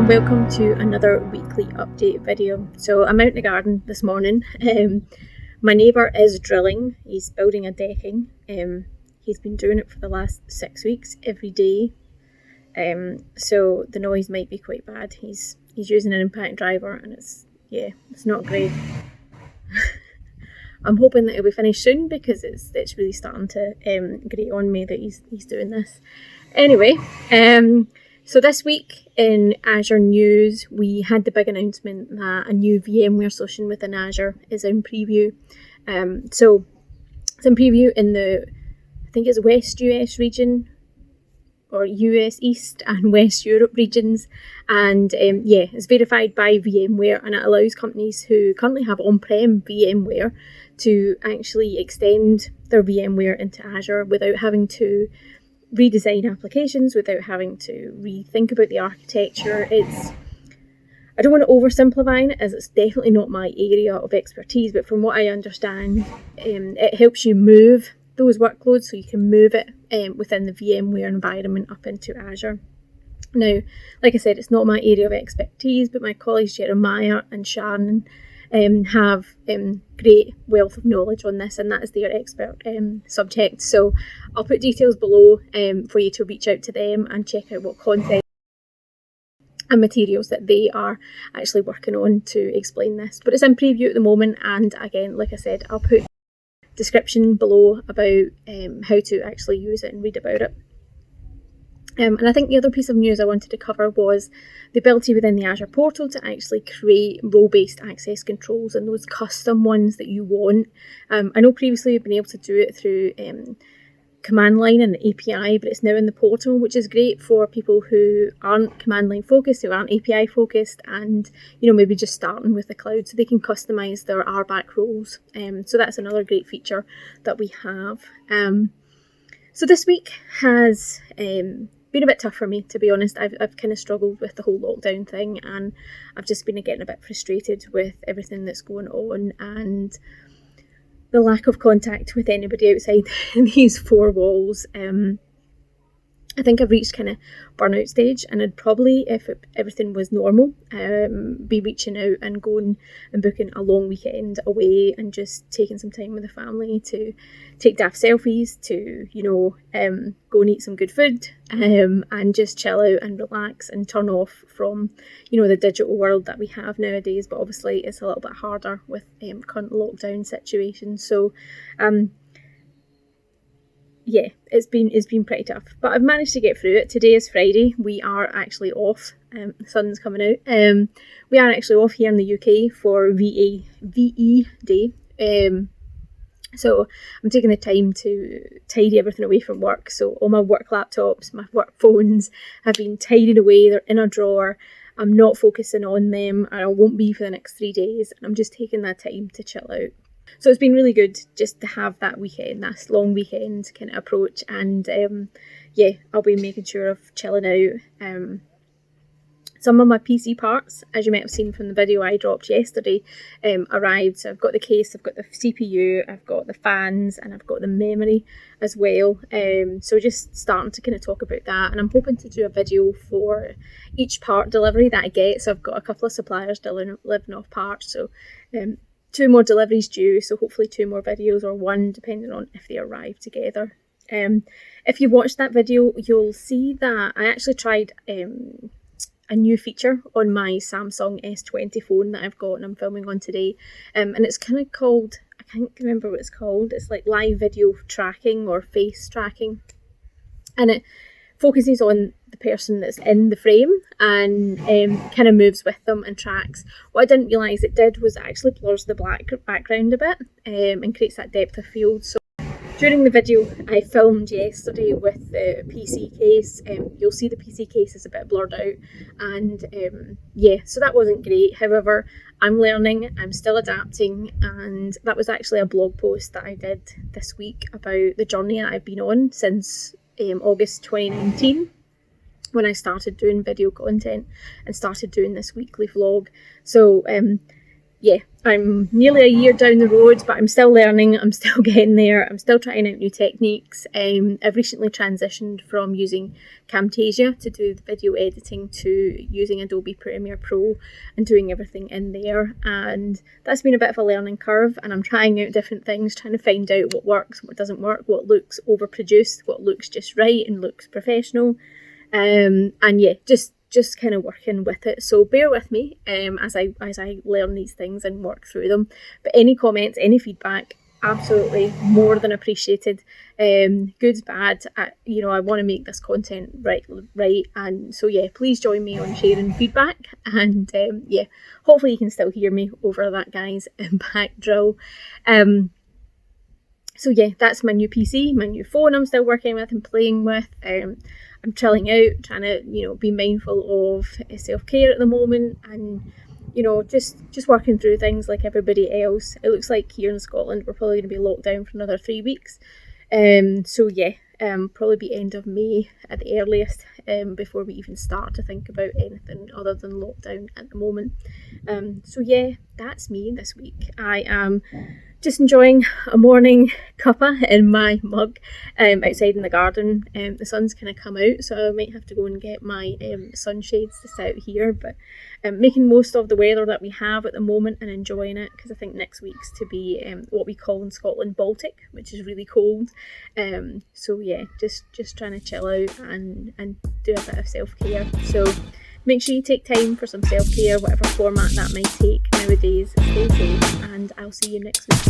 and welcome to another weekly update video. So I'm out in the garden this morning. My neighbour is drilling. He's building a decking. He's been doing it for the last 6 weeks every day. So the noise might be quite bad. He's using an impact driver and it's not great. I'm hoping that it'll be finished soon because it's really starting to grate on me that he's doing this. Anyway, so this week in Azure news, we had the big announcement that a new VMware solution within Azure is in preview. So it's in preview in the, I think it's West US region, or US East and West Europe regions, and it's verified by VMware, and it allows companies who currently have on-prem VMware to actually extend their VMware into Azure without having to redesign applications, without having to rethink about the architecture. I don't want to oversimplify it, as it's definitely not my area of expertise, but from what I understand, it helps you move those workloads so you can move it within the VMware environment up into Azure. Now, like I said, it's not my area of expertise, but my colleagues Jeremiah and Sharon have great wealth of knowledge on this, and that is their expert subject. So I'll put details below for you to reach out to them and check out what content and materials that they are actually working on to explain this. But it's in preview at the moment, and again, like I said, I'll put description below about how to actually use it and read about it. And I think the other piece of news I wanted to cover was the ability within the Azure portal to actually create role-based access controls and those custom ones that you want. I know previously you've been able to do it through command line and the API, but it's now in the portal, which is great for people who aren't command line focused, who aren't API focused, and maybe just starting with the cloud, so they can customize their RBAC roles. So that's another great feature that we have. So this week has been a bit tough for me, to be honest. I've kind of struggled with the whole lockdown thing, and I've just been getting a bit frustrated with everything that's going on and the lack of contact with anybody outside these four walls. I think I've reached kind of burnout stage, and I'd probably, if everything was normal, be reaching out and going and booking a long weekend away and just taking some time with the family to take daft selfies, to go and eat some good food, and just chill out and relax and turn off from the digital world that we have nowadays. But obviously it's a little bit harder with current lockdown situations. So it's been pretty tough, but I've managed to get through it. Today is Friday. We are actually off. The sun's coming out. We are actually off here in the UK for VE Day. So I'm taking the time to tidy everything away from work. So all my work laptops, my work phones have been tidied away. They're in a drawer. I'm not focusing on them, and I won't be for the next 3 days. And I'm just taking that time to chill out. So it's been really good just to have that weekend, that long weekend kind of approach, and I'll be making sure of chilling out. Some of my PC parts, as you might have seen from the video I dropped yesterday, arrived. So I've got the case, I've got the CPU, I've got the fans, and I've got the memory as well. So just starting to kind of talk about that, and I'm hoping to do a video for each part delivery that I get. So I've got a couple of suppliers delivering off parts, so 2 more deliveries due, so hopefully 2 more videos, or 1 depending on if they arrive together. If you've watched that video, you'll see that I actually tried a new feature on my Samsung S20 phone that I've got and I'm filming on today, and it's kind of called, I can't remember what it's called, it's like live video tracking or face tracking, and it focuses on the person that's in the frame and kind of moves with them and tracks. What I didn't realise it did was it actually blurs the black background a bit and creates that depth of field. So during the video I filmed yesterday with the PC case, you'll see the PC case is a bit blurred out, and so that wasn't great. However, I'm learning, I'm still adapting, and that was actually a blog post that I did this week about the journey that I've been on since August 2019, when I started doing video content and started doing this weekly vlog. So yeah, I'm nearly a year down the road, but I'm still learning. I'm still getting there. I'm still trying out new techniques. I've recently transitioned from using Camtasia to do the video editing to using Adobe Premiere Pro and doing everything in there. And that's been a bit of a learning curve, and I'm trying out different things, trying to find out what works, what doesn't work, what looks overproduced, what looks just right and looks professional. And yeah, just kind of working with it. So bear with me as I learn these things and work through them. But any comments, any feedback, absolutely more than appreciated. Good, bad. I want to make this content right. And so yeah, please join me on sharing feedback. And yeah, hopefully you can still hear me over that guy's impact drill. So yeah, that's my new PC, my new phone I'm still working with and playing with. I'm chilling out, trying to, be mindful of self-care at the moment, and, just working through things like everybody else. It looks like here in Scotland we're probably going to be locked down for another 3 weeks. So yeah, probably be end of May at the earliest, before we even start to think about anything other than lockdown at the moment. So yeah, that's me this week. I am just enjoying a morning cuppa in my mug outside in the garden. The sun's kind of come out, so I might have to go and get my sunshades to sit out here, but making most of the weather that we have at the moment and enjoying it, because I think next week's to be what we call in Scotland Baltic, which is really cold. So yeah, just trying to chill out and do a bit of self-care. So make sure you take time for some self-care, whatever format that might take nowadays. Stay safe, and I'll see you next week.